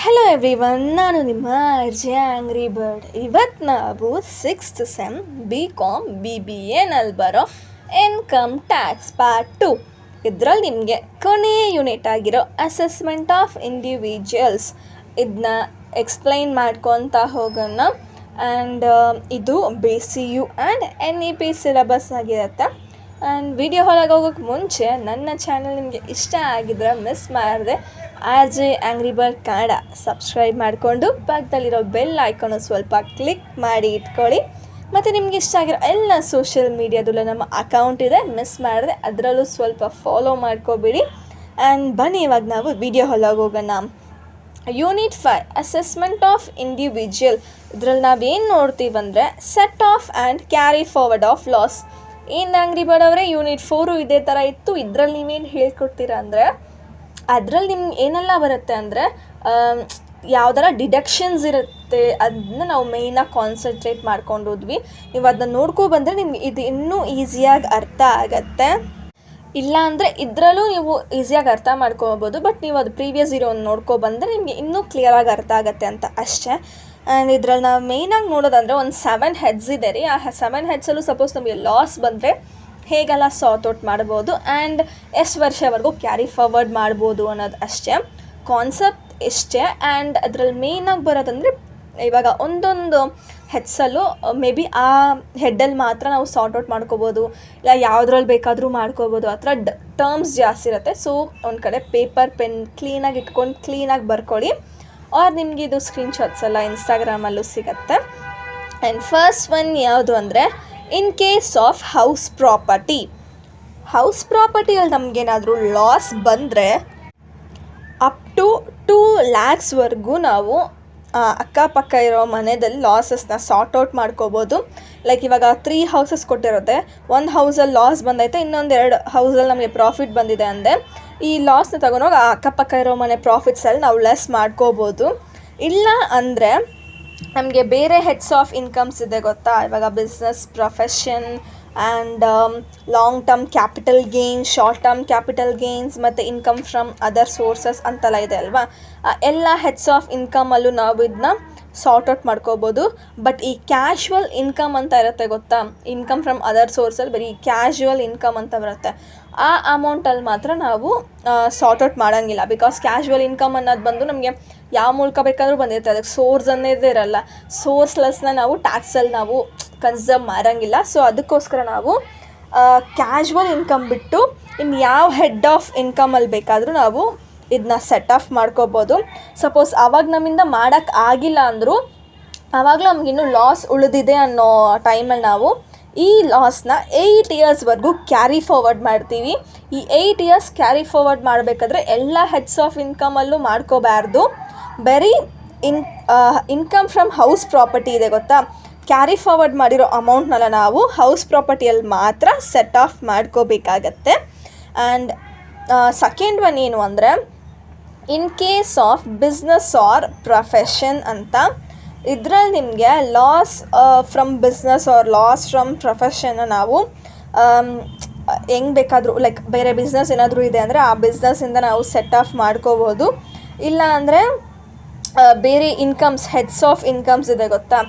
Hello everyone, ನಾನು ನಿಮ್ಮ Angrybird. ಇವತ್ತು ನಾವು 6th ಸೆಮ್ BCom BBA ನಲ್ಲಿ ಬರೋ ಇನ್ಕಮ್ ಟ್ಯಾಕ್ಸ್ ಪಾರ್ಟ್ 2 ಇದರಲ್ಲಿ ನಿಮಗೆ ಕೊನೆಯ ಯೂನಿಟ್ ಆಗಿರೋ ಅಸೆಸ್ಮೆಂಟ್ ಆಫ್ ಇಂಡಿವಿಜುವಲ್ಸ್ ಇದನ್ನ ಎಕ್ಸ್ಪ್ಲೈನ್ ಮಾಡ್ಕೊತಾ ಹೋಗೋಣ. ಆ್ಯಂಡ್ ಇದು BCU ಆ್ಯಂಡ್ NEP ಸಿಲೆಬಸ್ ಆಗಿರುತ್ತೆ. ಆ್ಯಂಡ್ ವಿಡಿಯೋ ಹೊರಗೆ ಹೋಗೋಕ್ಕೆ ಮುಂಚೆ ನನ್ನ ಚಾನಲ್ ನಿಮಗೆ ಇಷ್ಟ ಆಗಿದ್ರೆ ಮಿಸ್ ಮಾಡಿದೆ Angrybird ಕನ್ನಡ ಸಬ್ಸ್ಕ್ರೈಬ್ ಮಾಡಿಕೊಂಡು ಪಕ್ಕದಲ್ಲಿರೋ ಬೆಲ್ ಐಕಾನ್ ಸ್ವಲ್ಪ ಕ್ಲಿಕ್ ಮಾಡಿ ಇಟ್ಕೊಳ್ಳಿ. ಮತ್ತು ನಿಮ್ಗೆ ಇಷ್ಟ ಆಗಿರೋ ಎಲ್ಲ ಸೋಷಿಯಲ್ ಮೀಡಿಯಾದಲ್ಲೂ ನಮ್ಮ ಅಕೌಂಟ್ ಇದೆ, ಮಿಸ್ ಮಾಡಿದ್ರೆ ಅದರಲ್ಲೂ ಸ್ವಲ್ಪ ಫಾಲೋ ಮಾಡ್ಕೋಬೇಡಿ. ಆ್ಯಂಡ್ ಬನ್ನಿ ಇವಾಗ ನಾವು ವಿಡಿಯೋ ಹೊರಗೆ ಹೋಗೋಣ. Unit 5 assessment of individual. ಇದರಲ್ಲಿ ನಾವೇನು ನೋಡ್ತೀವಂದರೆ set off and carry forward of loss. ಏನು Angrybird ಅವರೇ ಯೂನಿಟ್ 4 ಇದೇ ಥರ ಇತ್ತು, ಇದರಲ್ಲಿ ನೀವೇನು ಹೇಳ್ಕೊಡ್ತೀರಾ ಅಂದರೆ ಅದರಲ್ಲಿ ನಿಮ್ಗೆ ಏನೆಲ್ಲ ಬರುತ್ತೆ ಅಂದರೆ ಯಾವ್ದಾರ ಡಿಡಕ್ಷನ್ಸ್ ಇರುತ್ತೆ, ಅದನ್ನ ನಾವು ಮೇಯ್ನಾಗಿ ಕಾನ್ಸಂಟ್ರೇಟ್ ಮಾಡ್ಕೊಂಡು ಹೋದ್ವಿ. ನೀವು ಅದನ್ನ ನೋಡ್ಕೊಬಂದರೆ ನಿಮ್ಗೆ ಇದು ಇನ್ನೂ ಈಸಿಯಾಗಿ ಅರ್ಥ ಆಗತ್ತೆ. ಇಲ್ಲ ಅಂದರೆ ಇದರಲ್ಲೂ ನೀವು ಈಸಿಯಾಗಿ ಅರ್ಥ ಮಾಡ್ಕೊಬೋದು, ಬಟ್ ನೀವು ಅದು ಪ್ರೀವಿಯಸ್ ಇರೋವನ್ನು ನೋಡ್ಕೊಬಂದರೆ ನಿಮಗೆ ಇನ್ನೂ ಕ್ಲಿಯರಾಗಿ ಅರ್ಥ ಆಗುತ್ತೆ ಅಂತ ಅಷ್ಟೇ. ಆ್ಯಂಡ್ ಇದರಲ್ಲಿ ನಾವು ಮೇಯ್ನಾಗಿ ನೋಡೋದಂದರೆ ಒಂದು 7 ಹೆಡ್ಸ್ ಇದೆ ರೀ. ಆ 7 ಹೆಡ್ಸಲ್ಲೂ ಸಪೋಸ್ ನಮಗೆ ಲಾಸ್ ಬಂದರೆ ಹೇಗೆಲ್ಲ ಸಾರ್ಟ್ ಔಟ್ ಮಾಡ್ಬೋದು ಆ್ಯಂಡ್ ಎಷ್ಟು ವರ್ಷವರೆಗೂ ಕ್ಯಾರಿ ಫಾರ್ವರ್ಡ್ ಮಾಡ್ಬೋದು ಅನ್ನೋದು ಅಷ್ಟೇ. ಕಾನ್ಸೆಪ್ಟ್ ಇಷ್ಟೇ. ಆ್ಯಂಡ್ ಅದರಲ್ಲಿ ಮೇಯ್ನಾಗಿ ಬರೋದಂದರೆ ಇವಾಗ ಒಂದೊಂದು ಹೆಡ್ಸಲ್ಲೂ ಮೇ ಬಿ ಆ ಹೆಡ್ಡಲ್ಲಿ ಮಾತ್ರ ನಾವು ಸಾರ್ಟ್ ಔಟ್ ಮಾಡ್ಕೋಬೋದು, ಇಲ್ಲ ಯಾವುದ್ರಲ್ಲಿ ಬೇಕಾದರೂ ಮಾಡ್ಕೋಬೋದು. ಆ ಥರ ಟರ್ಮ್ಸ್ ಜಾಸ್ತಿ ಇರುತ್ತೆ. ಸೊ ಒಂದು ಕಡೆ ಪೇಪರ್ ಪೆನ್ ಕ್ಲೀನಾಗಿ ಇಟ್ಕೊಂಡು ಕ್ಲೀನಾಗಿ ಬರ್ಕೊಳ್ಳಿ. ಆರ್ ನಿಮಗೆ ಇದು ಸ್ಕ್ರೀನ್ಶಾಟ್ಸ್ ಎಲ್ಲ ಇನ್ಸ್ಟಾಗ್ರಾಮಲ್ಲೂ ಸಿಗುತ್ತೆ. ಆ್ಯಂಡ್ ಫಸ್ಟ್ ಒನ್ ಯಾವುದು ಅಂದರೆ ಇನ್ ಕೇಸ್ ಆಫ್ ಹೌಸ್ ಪ್ರಾಪರ್ಟಿಯಲ್ಲಿ ನಮಗೇನಾದರೂ ಲಾಸ್ ಬಂದರೆ ಅಪ್ ಟು 2 lakhsವರೆಗೂ ನಾವು ಅಕ್ಕಪಕ್ಕ ಇರೋ ಮನೆಯಲ್ಲಿ ಲಾಸಸ್ನ ಸಾರ್ಟ್ ಔಟ್ ಮಾಡ್ಕೋಬೋದು. ಲೈಕ್ ಇವಾಗ 3 ಹೌಸಸ್ ಕೊಟ್ಟಿರುತ್ತೆ, ಒಂದು ಹೌಸಲ್ಲಿ ಲಾಸ್ ಬಂದೈತೆ, ಇನ್ನೊಂದು 2 ಹೌಸಲ್ಲಿ ನಮಗೆ ಪ್ರಾಫಿಟ್ ಬಂದಿದೆ ಅಂದರೆ ಈ ಲಾಸ್ನ ತಗೊಂಡೋಗಿ ಆ ಅಕ್ಕಪಕ್ಕ ಇರೋ ಮನೆ ಪ್ರಾಫಿಟ್ಸಲ್ಲಿ ನಾವು ಲೆಸ್ ಮಾಡ್ಕೋಬೋದು. ಇಲ್ಲ ಅಂದರೆ ನಮಗೆ ಬೇರೆ ಹೆಡ್ಸ್ ಆಫ್ ಇನ್ಕಮ್ಸ್ ಇದೆ ಗೊತ್ತಾ, ಇವಾಗ business, profession and long term capital gains, short term capital gains ಮತ್ತು ಇನ್ಕಮ್ ಫ್ರಮ್ ಅದರ್ ಸೋರ್ಸಸ್ ಅಂತೆಲ್ಲ ಇದೆ ಅಲ್ವಾ. ಎಲ್ಲ ಹೆಡ್ಸ್ ಆಫ್ ಇನ್ಕಮಲ್ಲೂ ನಾವು ಇದನ್ನ ಸಾರ್ಟ್ ಔಟ್ ಮಾಡ್ಕೋಬೋದು. ಬಟ್ ಈ ಕ್ಯಾಶುವಲ್ ಇನ್ಕಮ್ ಅಂತ ಇರುತ್ತೆ ಗೊತ್ತಾ, ಇನ್ಕಮ್ ಫ್ರಮ್ ಅದರ್ ಸೋರ್ಸಲ್ಲಿ ಬರೀ ಕ್ಯಾಶುವಲ್ ಇನ್ಕಮ್ ಅಂತ ಬರುತ್ತೆ, ಆ ಅಮೌಂಟಲ್ಲಿ ಮಾತ್ರ ನಾವು ಸಾರ್ಟ್ ಔಟ್ ಮಾಡೋಂಗಿಲ್ಲ. ಬಿಕಾಸ್ ಕ್ಯಾಶುವಲ್ ಇನ್ಕಮ್ ಅನ್ನೋದು ಬಂದು ನಮಗೆ ಯಾವ ಮೂಲಕ ಬೇಕಾದರೂ ಬಂದಿರುತ್ತೆ, ಅದಕ್ಕೆ ಸೋರ್ಸ್ ಅನ್ನೋದೇ ಇರಲ್ಲ. ಸೋರ್ಸ್ಲೆಸ್ನ ನಾವು ಟ್ಯಾಕ್ಸಲ್ಲಿ ನಾವು ಕನ್ಸರ್ವ್ ಮಾಡೋಂಗಿಲ್ಲ. ಸೊ ಅದಕ್ಕೋಸ್ಕರ ನಾವು ಕ್ಯಾಶುವಲ್ ಇನ್ಕಮ್ ಬಿಟ್ಟು ಇನ್ನು ಯಾವ ಹೆಡ್ ಆಫ್ ಇನ್ಕಮಲ್ಲಿ ಬೇಕಾದರೂ ನಾವು ಇದನ್ನ ಸೆಟ್ ಆಫ್ ಮಾಡ್ಕೋಬೋದು. ಸಪೋಸ್ ಆವಾಗ ನಮ್ಮಿಂದ ಮಾಡೋಕ್ಕೆ ಆಗಿಲ್ಲ ಅಂದರೂ ಆವಾಗಲೂ ನಮಗಿನ್ನೂ ಲಾಸ್ ಉಳಿದಿದೆ ಅನ್ನೋ ಟೈಮಲ್ಲಿ ನಾವು ಈ ಲಾಸ್ನ 8 yearsವರೆಗೂ ಕ್ಯಾರಿ ಫಾರ್ವರ್ಡ್ ಮಾಡ್ತೀವಿ. ಈ 8 years ಕ್ಯಾರಿ ಫಾರ್ವರ್ಡ್ ಮಾಡಬೇಕಾದ್ರೆ ಎಲ್ಲ ಹೆಡ್ಸ್ ಆಫ್ ಇನ್ಕಮಲ್ಲೂ ಮಾಡ್ಕೋಬಾರ್ದು. ಬರೀ ಇನ್ಕಮ್ ಫ್ರಮ್ ಹೌಸ್ ಪ್ರಾಪರ್ಟಿ ಇದೆ ಗೊತ್ತಾ, ಕ್ಯಾರಿ ಫಾರ್ವರ್ಡ್ ಮಾಡಿರೋ ಅಮೌಂಟ್ನೆಲ್ಲ ನಾವು ಹೌಸ್ ಪ್ರಾಪರ್ಟಿಯಲ್ಲಿ ಮಾತ್ರ ಸೆಟ್ ಆಫ್ ಮಾಡ್ಕೋಬೇಕಾಗತ್ತೆ. ಆ್ಯಂಡ್ ಸೆಕೆಂಡ್ ಒನ್ ಏನು ಅಂದರೆ in case of business or profession ಅಂತ. ಇದರಲ್ಲಿ ನಿಮಗೆ loss from business or loss from ಪ್ರೊಫೆಷನ್ನ ನಾವು ಹೆಂಗೆ ಬೇಕಾದರೂ ಲೈಕ್ ಬೇರೆ ಬಿಸ್ನೆಸ್ ಏನಾದರೂ ಇದೆ ಅಂದರೆ ಆ ಬಿಸ್ನೆಸ್ಸಿಂದ ನಾವು ಸೆಟ್ ಆಫ್ ಮಾಡ್ಕೋಬೋದು. ಇಲ್ಲ ಅಂದರೆ ಬೇರೆ ಇನ್ಕಮ್ಸ್, ಹೆಡ್ಸ್ ಆಫ್ ಇನ್ಕಮ್ಸ್ ಇದೆ ಗೊತ್ತಾ,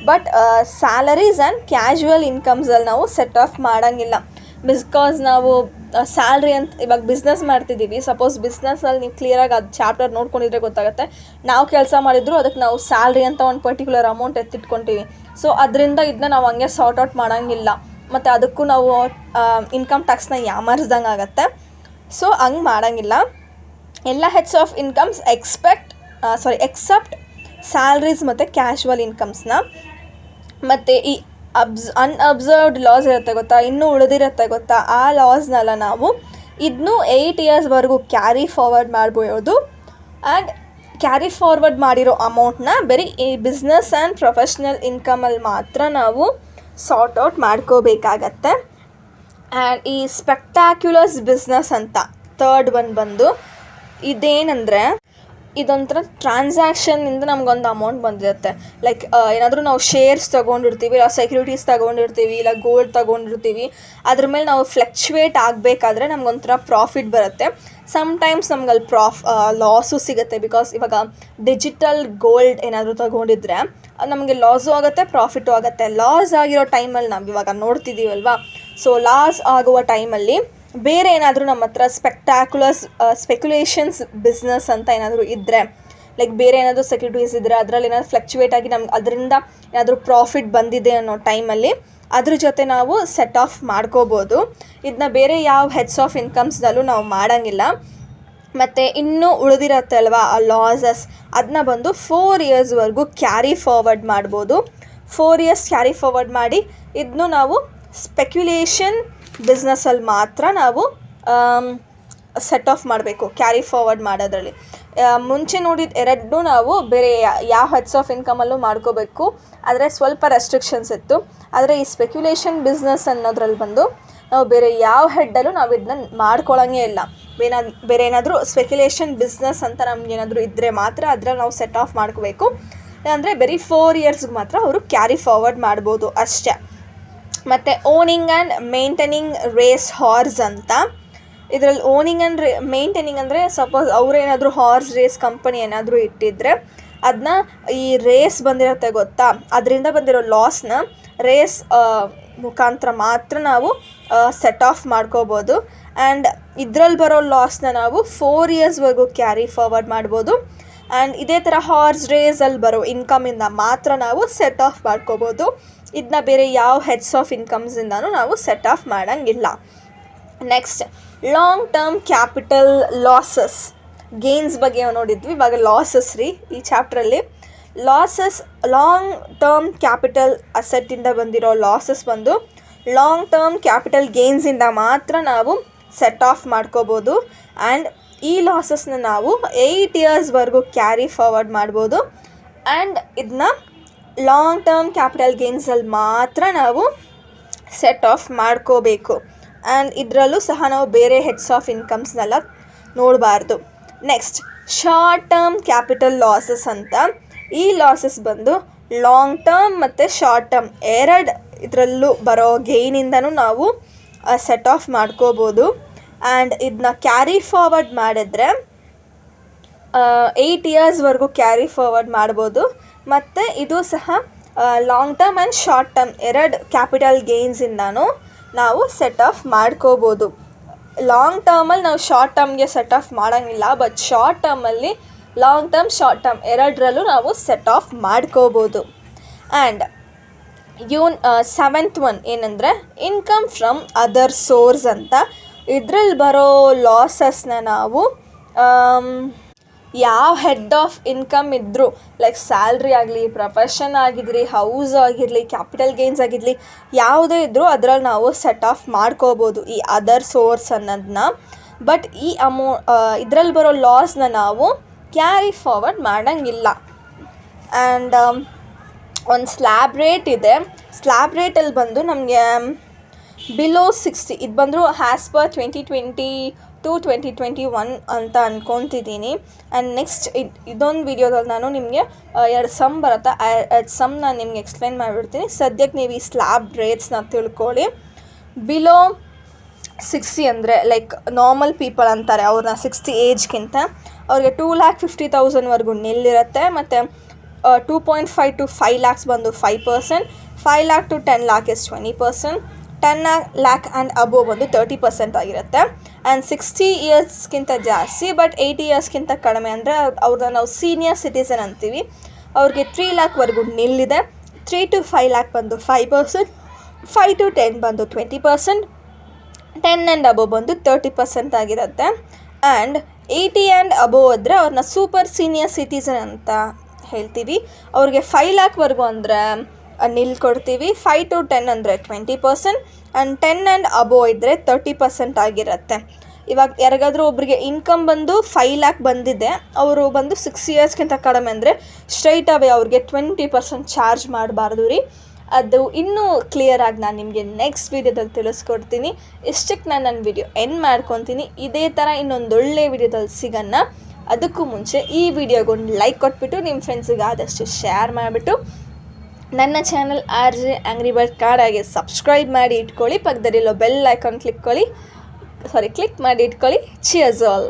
ಬಟ್ ಸ್ಯಾಲರೀಸ್ ಆ್ಯಂಡ್ ಕ್ಯಾಶುವಲ್ ಇನ್ಕಮ್ಸಲ್ಲಿ ನಾವು ಸೆಟ್ ಆಫ್ ಮಾಡೋಂಗಿಲ್ಲ. ಬಿಕಾಸ್ ನಾವು ಸ್ಯಾಲ್ರಿ ಅಂತ ಇವಾಗ ಬಿಸ್ನೆಸ್ ಮಾಡ್ತಿದ್ದೀವಿ, ಸಪೋಸ್ ಬಿಸ್ನೆಸ್ಸಲ್ಲಿ ನೀವು ಕ್ಲಿಯರಾಗಿ ಅದು ಚಾಪ್ಟರ್ ನೋಡ್ಕೊಂಡಿದ್ರೆ ಗೊತ್ತಾಗುತ್ತೆ. ನಾವು ಕೆಲಸ ಮಾಡಿದ್ರು ಅದಕ್ಕೆ ನಾವು ಸ್ಯಾಲ್ರಿ ಅಂತ ಒಂದು ಪರ್ಟಿಕ್ಯುಲರ್ ಅಮೌಂಟ್ ಎತ್ತಿಟ್ಕೊತೀವಿ. ಸೊ ಅದರಿಂದ ಇದನ್ನ ನಾವು ಹಂಗೆ ಸಾರ್ಟ್ ಔಟ್ ಮಾಡೋಂಗಿಲ್ಲ, ಮತ್ತು ಅದಕ್ಕೂ ನಾವು ಇನ್ಕಮ್ ಟ್ಯಾಕ್ಸ್ನ ಯಾಮಾರಿಸ್ದಂಗೆ ಆಗುತ್ತೆ. ಸೊ ಹಂಗೆ ಮಾಡೋಂಗಿಲ್ಲ. ಎಲ್ಲ heads of incomes except salaries ಮತ್ತು ಕ್ಯಾಶುವಲ್ ಇನ್ಕಮ್ಸ್ನ. ಮತ್ತು ಈ ಅನ್ಅಬ್ಸರ್ವ್ಡ್ ಲಾಸ್ ಇರುತ್ತೆ ಗೊತ್ತಾ, ಇನ್ನೂ ಉಳಿದಿರುತ್ತೆ ಗೊತ್ತಾ, ಆ ಲಾಸ್ನೆಲ್ಲ ನಾವು ಇದನ್ನೂ 8 yearsವರೆಗೂ ಕ್ಯಾರಿ ಫಾರ್ವರ್ಡ್ ಮಾಡ್ಬೋದು. ಆ್ಯಂಡ್ ಕ್ಯಾರಿ ಫಾರ್ವರ್ಡ್ ಮಾಡಿರೋ ಅಮೌಂಟ್ನ ಬರೀ ಈ ಬಿಸ್ನೆಸ್ ಆ್ಯಂಡ್ ಪ್ರೊಫೆಷ್ನಲ್ ಇನ್ಕಮಲ್ಲಿ ಮಾತ್ರ ನಾವು ಸಾರ್ಟ್ ಔಟ್ ಮಾಡ್ಕೋಬೇಕಾಗತ್ತೆ. ಆ್ಯಂಡ್ ಈ ಸ್ಪೆಕ್ಟ್ಯಾಕ್ಯುಲರ್ಸ್ ಬಿಸ್ನೆಸ್ ಅಂತ ಥರ್ಡ್ ಒನ್ ಬಂದು ಇದೇನೆಂದರೆ ಇದೊಂಥರ ಟ್ರಾನ್ಸಾಕ್ಷನ್ನಿಂದ ನಮಗೊಂದು ಅಮೌಂಟ್ ಬಂದಿರುತ್ತೆ. ಲೈಕ್ ಏನಾದರೂ ನಾವು ಶೇರ್ಸ್ ತೊಗೊಂಡಿರ್ತೀವಿ, ಇಲ್ಲ ಸೆಕ್ಯೂರಿಟೀಸ್ ತೊಗೊಂಡಿರ್ತೀವಿ, ಇಲ್ಲ ಗೋಲ್ಡ್ ತೊಗೊಂಡಿರ್ತೀವಿ, ಅದ್ರ ಮೇಲೆ ನಾವು ಫ್ಲಕ್ಚುವೇಟ್ ಆಗಬೇಕಾದ್ರೆ ನಮಗೊಂಥರ ಪ್ರಾಫಿಟ್ ಬರುತ್ತೆ. ಸಮ್ಟೈಮ್ಸ್ ನಮ್ಗೆ ಅಲ್ಲಿ ಲಾಸು ಸಿಗುತ್ತೆ. ಬಿಕಾಸ್ ಇವಾಗ ಡಿಜಿಟಲ್ ಗೋಲ್ಡ್ ಏನಾದರೂ ತಗೊಂಡಿದ್ರೆ ನಮಗೆ ಲಾಸು ಆಗುತ್ತೆ, ಪ್ರಾಫಿಟು ಆಗುತ್ತೆ. ಲಾಸ್ ಆಗಿರೋ ಟೈಮಲ್ಲಿ ನಾವು ಇವಾಗ ನೋಡ್ತಿದ್ದೀವಲ್ವಾ, ಸೊ ಲಾಸ್ ಆಗುವ ಟೈಮಲ್ಲಿ ಬೇರೆ ಏನಾದರೂ ನಮ್ಮ ಹತ್ರ ಸ್ಪೆಕ್ಯುಲೇಷನ್ಸ್ ಬಿಸ್ನೆಸ್ ಅಂತ ಏನಾದರೂ ಇದ್ದರೆ, ಲೈಕ್ ಬೇರೆ ಏನಾದರೂ ಸೆಕ್ಯೂರಿಟೀಸ್ ಇದ್ದರೆ ಅದರಲ್ಲಿ ಏನಾದರೂ ಫ್ಲಕ್ಚುವೇಟ್ ಆಗಿ ನಮ್ಗೆ ಅದರಿಂದ ಏನಾದರೂ ಪ್ರಾಫಿಟ್ ಬಂದಿದೆ ಅನ್ನೋ ಟೈಮಲ್ಲಿ ಅದ್ರ ಜೊತೆ ನಾವು ಸೆಟ್ ಆಫ್ ಮಾಡ್ಕೋಬೋದು. ಇದನ್ನ ಬೇರೆ ಯಾವ ಹೆಡ್ಸ್ ಆಫ್ ಇನ್ಕಮ್ಸ್ನಲ್ಲೂ ನಾವು ಮಾಡೋಂಗಿಲ್ಲ. ಮತ್ತು ಇನ್ನೂ ಉಳಿದಿರತ್ತೆ ಅಲ್ವಾ ಆ ಲಾಸಸ್, ಅದನ್ನ ಬಂದು 4 ಇಯರ್ಸ್ವರೆಗೂ ಕ್ಯಾರಿ ಫಾರ್ವರ್ಡ್ ಮಾಡ್ಬೋದು. 4 ಇಯರ್ಸ್ ಕ್ಯಾರಿ ಫಾರ್ವರ್ಡ್ ಮಾಡಿ ಇದನ್ನು ನಾವು ಸ್ಪೆಕ್ಯುಲೇಷನ್ ಬಿಸ್ನೆಸ್ಸಲ್ಲಿ ಮಾತ್ರ ನಾವು ಸೆಟ್ ಆಫ್ ಮಾಡಬೇಕು ಕ್ಯಾರಿ ಫಾರ್ವರ್ಡ್ ಮಾಡೋದ್ರಲ್ಲಿ. ಮುಂಚೆ ನೋಡಿದ ಎರಡನ್ನೂ ನಾವು ಬೇರೆ ಯಾವ ಹೆಡ್ಸ್ ಆಫ್ ಇನ್ಕಮಲ್ಲೂ ಮಾಡ್ಕೋಬೇಕು, ಆದರೆ ಸ್ವಲ್ಪ ರೆಸ್ಟ್ರಿಕ್ಷನ್ಸ್ ಇತ್ತು. ಆದರೆ ಈ ಸ್ಪೆಕ್ಯುಲೇಷನ್ ಬಿಸ್ನೆಸ್ ಅನ್ನೋದ್ರಲ್ಲಿ ಬಂದು ನಾವು ಬೇರೆ ಯಾವ ಹೆಡ್ಡಲ್ಲೂ ನಾವು ಇದನ್ನ ಮಾಡ್ಕೊಳ್ಳೋಂಗೇ ಇಲ್ಲ. ಬೇರೆ ಏನಾದರೂ ಸ್ಪೆಕ್ಯುಲೇಷನ್ ಬಿಸ್ನೆಸ್ ಅಂತ ನಮಗೇನಾದರೂ ಇದ್ದರೆ ಮಾತ್ರ ಅದ್ರಲ್ಲಿ ನಾವು ಸೆಟ್ ಆಫ್ ಮಾಡ್ಕೋಬೇಕು. ಅಂದರೆ ಬರೀ 4 ಇಯರ್ಸ್ಗೆ ಮಾತ್ರ ಅವರು ಕ್ಯಾರಿ ಫಾರ್ವರ್ಡ್ ಮಾಡ್ಬೋದು ಅಷ್ಟೇ. ಮತ್ತು owning and maintaining race horse ಅಂತ, ಇದರಲ್ಲಿ ಓನಿಂಗ್ ಆ್ಯಂಡ್ ಮೇಂಟೈನಿಂಗ್ ಅಂದರೆ ಸಪೋಸ್ ಅವರೇನಾದರೂ ಹಾರ್ಸ್ ರೇಸ್ ಕಂಪನಿ ಏನಾದರೂ ಇಟ್ಟಿದ್ರೆ ಅದನ್ನ ಈ ರೇಸ್ ಬಂದಿರುತ್ತೆ ಗೊತ್ತಾ, ಅದರಿಂದ ಬಂದಿರೋ ಲಾಸ್ನ ರೇಸ್ ಮುಖಾಂತರ ಮಾತ್ರ ನಾವು ಸೆಟ್ ಆಫ್ ಮಾಡ್ಕೋಬೋದು. ಆ್ಯಂಡ್ ಇದರಲ್ಲಿ ಬರೋ ಲಾಸ್ನ ನಾವು 4 ಇಯರ್ಸ್ವರೆಗೂ ಕ್ಯಾರಿ ಫಾರ್ವರ್ಡ್ ಮಾಡ್ಬೋದು. ಆ್ಯಂಡ್ ಇದೇ ಥರ ಹಾರ್ಸ್ ರೇಸಲ್ಲಿ ಬರೋ ಇನ್ಕಮಿಂದ ಮಾತ್ರ ನಾವು ಸೆಟ್ ಆಫ್ ಮಾಡ್ಕೋಬೋದು. ಇದನ್ನ ಬೇರೆ ಯಾವ ಹೆಡ್ಸ್ ಆಫ್ ಇನ್ಕಮ್ಸಿಂದನೂ ನಾವು ಸೆಟ್ ಆಫ್ ಮಾಡೋಂಗಿಲ್ಲ. Next long term capital losses, gains ಬಗ್ಗೆ ನೋಡಿದ್ವಿ. ಇವಾಗ ಲಾಸಸ್ ರೀ ಈ ಚಾಪ್ಟ್ರಲ್ಲಿ. ಲಾಸಸ್, ಲಾಂಗ್ ಟರ್ಮ್ ಕ್ಯಾಪಿಟಲ್ ಅಸೆಟ್ಟಿಂದ ಬಂದಿರೋ ಲಾಸಸ್ ಬಂದು ಲಾಂಗ್ ಟರ್ಮ್ ಕ್ಯಾಪಿಟಲ್ ಗೇನ್ಸಿಂದ ಮಾತ್ರ ನಾವು ಸೆಟ್ ಆಫ್ ಮಾಡ್ಕೋಬೋದು. ಆ್ಯಂಡ್ ಈ ಲಾಸಸ್ನ ನಾವು 8 ಇಯರ್ಸ್ವರೆಗೂ ಕ್ಯಾರಿ ಫಾರ್ವರ್ಡ್ ಮಾಡ್ಬೋದು. ಆ್ಯಂಡ್ ಇದನ್ನ ಲಾಂಗ್ ಟರ್ಮ್ ಕ್ಯಾಪಿಟಲ್ ಗೇನ್ಸಲ್ಲಿ ಮಾತ್ರ ನಾವು ಸೆಟ್ ಆಫ್ ಮಾಡ್ಕೋಬೇಕು. ಆ್ಯಂಡ್ ಇದರಲ್ಲೂ ಸಹ ನಾವು ಬೇರೆ ಹೆಡ್ಸ್ ಆಫ್ ಇನ್ಕಮ್ಸ್ನೆಲ್ಲ ನೋಡಬಾರ್ದು. Next short term capital losses ಅಂತ, ಈ ಲಾಸಸ್ ಬಂದು ಲಾಂಗ್ ಟರ್ಮ್ ಮತ್ತು ಶಾರ್ಟ್ ಟರ್ಮ್ ಇದರಲ್ಲೂ ಬರೋ ಗೇನಿಂದನೂ ನಾವು ಸೆಟ್ ಆಫ್ ಮಾಡ್ಕೋಬೋದು. ಆ್ಯಂಡ್ ಇದನ್ನ ಕ್ಯಾರಿ ಫಾರ್ವರ್ಡ್ ಮಾಡಿದ್ರೆ 8 ಇಯರ್ಸ್ವರೆಗೂ ಕ್ಯಾರಿ ಫಾರ್ವರ್ಡ್ ಮಾಡ್ಬೋದು. ಮತ್ತು ಇದು ಸಹ long term and short term capital ಗೇನ್ಸಿಂದನೂ ನಾವು ಸೆಟ್ ಆಫ್ ಮಾಡ್ಕೋಬೋದು. ಲಾಂಗ್ ಟರ್ಮಲ್ಲಿ ನಾವು ಶಾರ್ಟ್ ಟರ್ಮ್ಗೆ ಸೆಟ್ ಆಫ್ ಮಾಡೋಂಗಿಲ್ಲ, ಬಟ್ ಶಾರ್ಟ್ ಟರ್ಮಲ್ಲಿ ಲಾಂಗ್ ಟರ್ಮ್ ಶಾರ್ಟ್ ಟರ್ಮ್ ಎರಡರಲ್ಲೂ ನಾವು ಸೆಟ್ ಆಫ್ ಮಾಡ್ಕೋಬೋದು. ಆ್ಯಂಡ್ 7th ಒನ್ ಏನಂದರೆ ಇನ್ಕಮ್ ಫ್ರಮ್ ಅದರ್ ಸೋರ್ಸ್ ಅಂತ. ಇದರಲ್ಲಿ ಬರೋ ಲಾಸಸ್ನ ನಾವು ಯಾವ ಹೆಡ್ ಆಫ್ ಇನ್ಕಮ್ ಇದ್ದರೂ, ಲೈಕ್ ಸ್ಯಾಲ್ರಿ ಆಗಲಿ, ಪ್ರೊಫೆಷನ್ ಆಗಿರಲಿ, ಹೌಸ್ ಆಗಿರಲಿ, ಕ್ಯಾಪಿಟಲ್ ಗೇನ್ಸ್ ಆಗಿರಲಿ, ಯಾವುದೇ ಇದ್ದರೂ ಅದರಲ್ಲಿ ನಾವು ಸೆಟ್ ಆಫ್ ಮಾಡ್ಕೋಬೋದು ಈ ಅದರ್ ಸೋರ್ಸ್ ಅನ್ನೋದನ್ನ. ಬಟ್ ಈ ಇದರಲ್ಲಿ ಬರೋ ಲಾಸ್ನ ನಾವು ಕ್ಯಾರಿ ಫಾರ್ವರ್ಡ್ ಮಾಡೋಂಗಿಲ್ಲ. ಆ್ಯಂಡ್ ಒಂದು ಸ್ಲ್ಯಾಬ್ ರೇಟ್ ಇದೆ. ಸ್ಲ್ಯಾಬ್ ರೇಟಲ್ಲಿ ಬಂದು ನಮಗೆ ಬಿಲೋ 60, ಇದು ಬಂದರೂ ಆ್ಯಸ್ ಪರ್ 2020-2021 ಅಂತ ಅಂದ್ಕೊತಿದ್ದೀನಿ. ಆ್ಯಂಡ್ ನೆಕ್ಸ್ಟ್ ಇದೊಂದು ವಿಡಿಯೋದಲ್ಲಿ ನಾನು ನಿಮಗೆ 2 ಸಮ್ ಬರುತ್ತೆ, 2 ಸಮ್ ನಾನು ನಿಮ್ಗೆ ಎಕ್ಸ್ಪ್ಲೈನ್ ಮಾಡಿಬಿಡ್ತೀನಿ. ಸದ್ಯಕ್ಕೆ ನೀವು ಈ ಸ್ಲ್ಯಾಬ್ ರೇಟ್ಸ್ನ ತಿಳ್ಕೊಳ್ಳಿ. ಬಿಲೋ 60 ಅಂದರೆ ಲೈಕ್ ನಾರ್ಮಲ್ ಪೀಪಲ್ ಅಂತಾರೆ, ಅವ್ರನ್ನ 60 ಏಜ್ಗಿಂತ ಅವ್ರಿಗೆ 2,50,000ವರೆಗೂ ನಿಲ್ಲಿರುತ್ತೆ. ಮತ್ತು 2.5 to 5 lakhs ಬಂದು 5%, 5 lakh to 10 lakh is 20%, 10 lakh and above ಬಂದು 30% ಆಗಿರುತ್ತೆ. ಆ್ಯಂಡ್ 60 ಇಯರ್ಸ್ಗಿಂತ ಜಾಸ್ತಿ ಬಟ್ 80 ಇಯರ್ಸ್ಗಿಂತ ಕಡಿಮೆ ಅಂದರೆ ಅವ್ರನ್ನ ನಾವು ಸೀನಿಯರ್ ಸಿಟಿಸನ್ ಅಂತೀವಿ. ಅವ್ರಿಗೆ 3 lakhವರೆಗೂ ನಿಲ್ಲಿದೆ. 3 to 5 lakh ಬಂದು 5%, 5 to 10 ಬಂದು 20%, 10 ಆ್ಯಂಡ್ ಅಬೋವ್ ಬಂದು 30% ಆಗಿರುತ್ತೆ. ಆ್ಯಂಡ್ 80 ಆ್ಯಂಡ್ ಅಬೋವ್ ಆದರೆ ಅವ್ರನ್ನ ಸೂಪರ್ ಸೀನಿಯರ್ ಸಿಟಿಸನ್ ಅಂತ ಹೇಳ್ತೀವಿ. ಅವ್ರಿಗೆ 5 lakhವರೆಗೂ ಅಂದರೆ ಕೊಡ್ತೀವಿ. 5 to 10 ಅಂದರೆ 20%, ಆ್ಯಂಡ್ 10 ಆ್ಯಂಡ್ ಅಬೋವ್ ಇದ್ದರೆ 30% ಆಗಿರುತ್ತೆ. ಇವಾಗ ಯಾರಿಗಾದರೂ ಒಬ್ಬರಿಗೆ ಇನ್ಕಮ್ ಬಂದು 5 lakh ಬಂದಿದೆ, ಅವರು ಬಂದು 6 ಇಯರ್ಸ್ಗಿಂತ ಕಡಿಮೆ ಅಂದರೆ ಸ್ಟ್ರೈಟ್ ಅವೇ ಅವ್ರಿಗೆ 20% ಚಾರ್ಜ್ ಮಾಡಬಾರ್ದು ರೀ. ಅದು ಇನ್ನೂ ಕ್ಲಿಯರಾಗಿ ನಾನು ನಿಮಗೆ ನೆಕ್ಸ್ಟ್ ವೀಡಿಯೋದಲ್ಲಿ ತಿಳಿಸ್ಕೊಡ್ತೀನಿ. ಇಷ್ಟಕ್ಕೆ ನಾನು ನನ್ನ ವಿಡಿಯೋ ಎಂಡ್ ಮಾಡ್ಕೊತೀನಿ. ಇದೇ ಥರ ಇನ್ನೊಂದೊಳ್ಳೆ ವಿಡಿಯೋದಲ್ಲಿ ಸಿಗೋಣ. ಅದಕ್ಕೂ ಮುಂಚೆ ಈ ವಿಡಿಯೋಗೊಂದು ಲೈಕ್ ಕೊಟ್ಬಿಟ್ಟು ನಿಮ್ಮ ಫ್ರೆಂಡ್ಸಿಗೆ ಆದಷ್ಟು ಶೇರ್ ಮಾಡಿಬಿಟ್ಟು ನನ್ನ ಚಾನಲ್ RJ Angrybird ಕನ್ನಡಗೆ ಸಬ್ಸ್ಕ್ರೈಬ್ ಮಾಡಿ ಇಟ್ಕೊಳ್ಳಿ. ಪಕ್ಕದಲ್ಲಿರೋ ಬೆಲ್ ಐಕಾನ್ ಕ್ಲಿಕ್ ಕ್ಲಿಕ್ ಮಾಡಿ ಇಟ್ಕೊಳ್ಳಿ. Cheers all.